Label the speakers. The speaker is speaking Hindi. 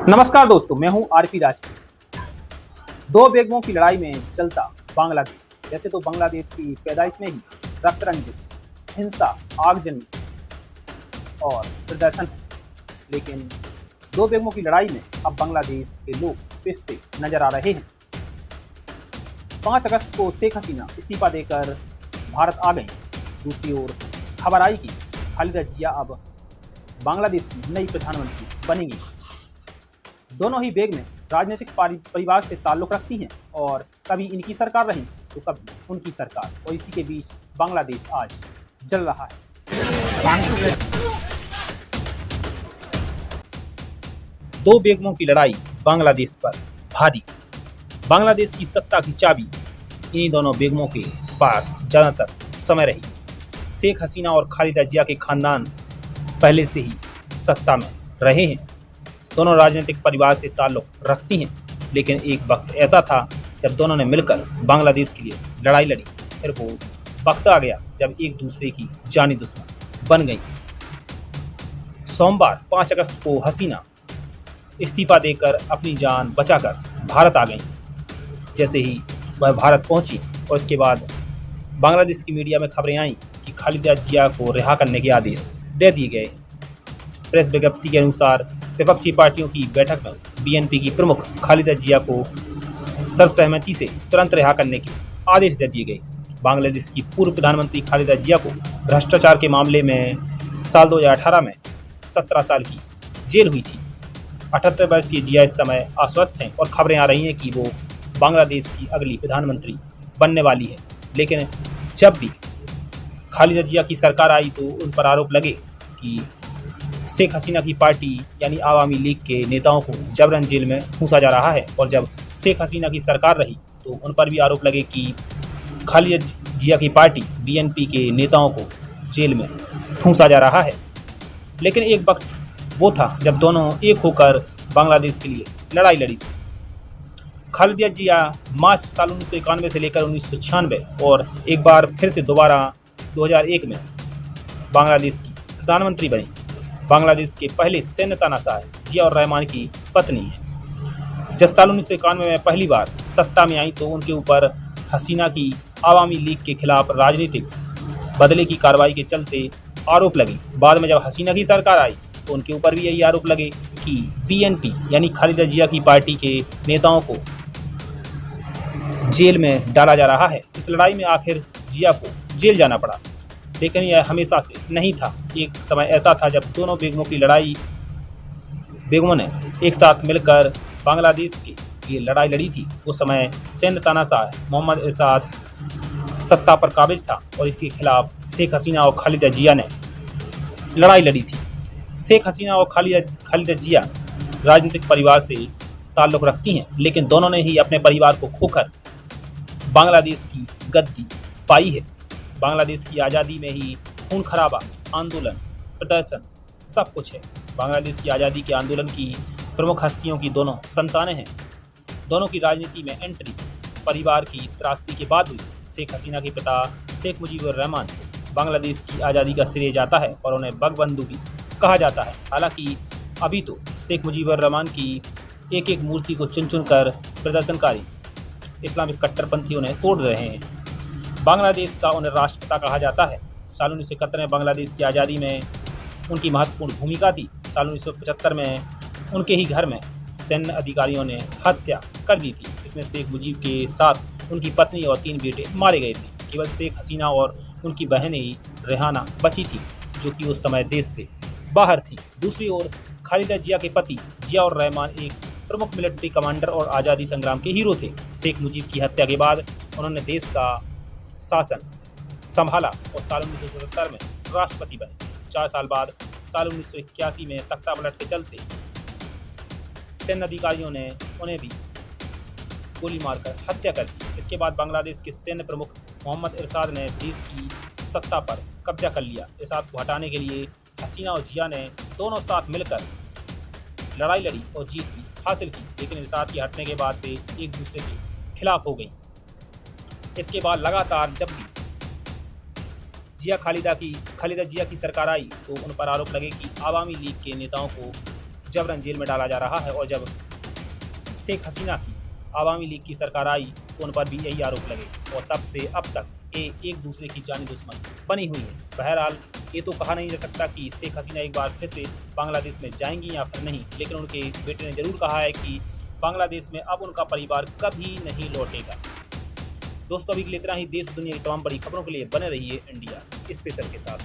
Speaker 1: नमस्कार दोस्तों, मैं हूं आरपी राजपूत। दो बेगमों की लड़ाई में चलता बांग्लादेश। वैसे तो बांग्लादेश की पैदाइश में ही रक्त रंजित, हिंसा, आगजनी और प्रदर्शन है, लेकिन दो बेगमों की लड़ाई में अब बांग्लादेश के लोग पिसते नजर आ रहे हैं। 5 अगस्त को शेख हसीना इस्तीफा देकर भारत आ गई। दूसरी ओर खबर आई कि खालिदा जिया अब बांग्लादेश की नई प्रधानमंत्री बनेंगी। दोनों ही बेगमें राजनीतिक परिवार से ताल्लुक रखती हैं और कभी इनकी सरकार रही तो कभी उनकी सरकार, और इसी के बीच बांग्लादेश आज जल रहा है। दो बेगमों की लड़ाई बांग्लादेश पर भारी। बांग्लादेश की सत्ता की चाबी इन्हीं दोनों बेगमों के पास ज्यादातर समय रही। शेख हसीना और खालिदा जिया के खानदान पहले से ही सत्ता में रहे हैं। दोनों राजनीतिक परिवार से ताल्लुक रखती हैं, लेकिन एक वक्त ऐसा था जब दोनों ने मिलकर बांग्लादेश के लिए लड़ाई लड़ी। फिर वो वक्त आ गया जब एक दूसरे की जानी दुश्मन बन गई। सोमवार 5 अगस्त को हसीना इस्तीफा देकर अपनी जान बचाकर भारत आ गई। जैसे ही वह भारत पहुंची और इसके बाद बांग्लादेश की मीडिया में खबरें आईं कि खालिदा जिया को रिहा करने के आदेश दे दिए गए। प्रेस विज्ञप्ति के अनुसार विपक्षी पार्टियों की बैठक में बीएनपी की प्रमुख खालिदा जिया को सर्वसहमति से तुरंत रिहा करने के आदेश दे दिए गए। बांग्लादेश की पूर्व प्रधानमंत्री खालिदा जिया को भ्रष्टाचार के मामले में साल 2018 में 17 साल की जेल हुई थी। 78 वर्षीय जिया इस समय आश्वस्त हैं और खबरें आ रही हैं कि वो बांग्लादेश की अगली प्रधानमंत्री बनने वाली है। लेकिन जब भी खालिदा जिया की सरकार आई तो उन पर आरोप लगे कि शेख हसीना की पार्टी यानी आवामी लीग के नेताओं को जबरन जेल में ठूंसा जा रहा है, और जब शेख हसीना की सरकार रही तो उन पर भी आरोप लगे कि खालिदा जिया की पार्टी बीएनपी के नेताओं को जेल में ठूंसा जा रहा है। लेकिन एक वक्त वो था जब दोनों एक होकर बांग्लादेश के लिए लड़ाई लड़ी थी। खालिदा जिया मार्च साल 1991 से लेकर 1996 और एक बार फिर से दोबारा 2001 में बांग्लादेश की प्रधानमंत्री बनी। बांग्लादेश के पहले सैन्य तानाशाह जिया और रहमान की पत्नी है। जब साल 1991 में पहली बार सत्ता में आई तो उनके ऊपर हसीना की आवामी लीग के खिलाफ राजनीतिक बदले की कार्रवाई के चलते आरोप लगे। बाद में जब हसीना की सरकार आई तो उनके ऊपर भी यही आरोप लगे कि बीएनपी यानी खालिदा जिया की पार्टी के नेताओं को जेल में डाला जा रहा है। इस लड़ाई में आखिर जिया को जेल जाना पड़ा, लेकिन यह हमेशा से नहीं था। एक समय ऐसा था जब दोनों बेगमों ने एक साथ मिलकर बांग्लादेश के लिए लड़ाई लड़ी थी। उस समय सैन्य तानाशाह मोहम्मद इरशाद सत्ता पर काबिज था और इसके खिलाफ शेख हसीना और खालिदा जिया ने लड़ाई लड़ी थी। शेख हसीना और खालिदा जिया राजनीतिक परिवार से ताल्लुक़ रखती हैं, लेकिन दोनों ने ही अपने परिवार को खोकर बांग्लादेश की गद्दी पाई है। बांग्लादेश की आज़ादी में ही खून खराबा, आंदोलन, प्रदर्शन सब कुछ है। बांग्लादेश की आज़ादी के आंदोलन की प्रमुख हस्तियों की दोनों संतानें हैं। दोनों की राजनीति में एंट्री परिवार की त्रासदी के बाद हुई। शेख हसीना के पिता शेख मुजीबुर रहमान बांग्लादेश की आज़ादी का श्रेय जाता है और उन्हें बंगबंधु भी कहा जाता है। हालांकि अभी तो शेख मुजीबुर रहमान की एक एक मूर्ति को चुन चुन कर प्रदर्शनकारी इस्लामिक कट्टरपंथी उन्हें तोड़ रहे हैं। बांग्लादेश का उन्हें राष्ट्रपिता कहा जाता है। साल 1971 में बांग्लादेश की आज़ादी में उनकी महत्वपूर्ण भूमिका थी। साल 1975 में उनके ही घर में सैन्य अधिकारियों ने हत्या कर दी थी। इसमें शेख मुजीब के साथ उनकी पत्नी और 3 बेटे मारे गए थे। केवल शेख हसीना और उनकी बहन ही रेहाना बची थी, जो कि उस समय देश से बाहर थी। दूसरी ओर खालिदा जिया के पति जिया और रहमान एक प्रमुख मिलिट्री कमांडर और आज़ादी संग्राम के हीरो थे। शेख मुजीब की हत्या के बाद उन्होंने देश का शासन संभाला और साल 1977 में राष्ट्रपति बने। 4 साल बाद साल 1981 में तख्ता पलट के चलते सैन्य अधिकारियों ने उन्हें भी गोली मारकर हत्या कर दी। इसके बाद बांग्लादेश के सैन्य प्रमुख मोहम्मद इरशाद ने देश की सत्ता पर कब्जा कर लिया। इरशाद को हटाने के लिए हसीना और जिया ने दोनों साथ मिलकर लड़ाई लड़ी और जीत भी हासिल की, लेकिन इरशाद के हटने के बाद वे एक दूसरे के खिलाफ हो गई। इसके बाद लगातार जब भी खालिदा जिया की सरकार आई तो उन पर आरोप लगे कि आवामी लीग के नेताओं को जबरन जेल में डाला जा रहा है। और जब शेख हसीना की आवामी लीग की सरकार आई तो उन पर भी यही आरोप लगे और तब से अब तक ये एक दूसरे की जानी दुश्मन बनी हुई है। बहरहाल ये तो कहा नहीं जा सकता कि शेख हसीना एक बार फिर से बांग्लादेश में जाएंगी या फिर नहीं, लेकिन उनके बेटे ने जरूर कहा है कि बांग्लादेश में अब उनका परिवार कभी नहीं लौटेगा। दोस्तों अभी के लिए इतना ही। देश दुनिया की तमाम बड़ी खबरों के लिए बने रहिए इंडिया स्पेशल के साथ।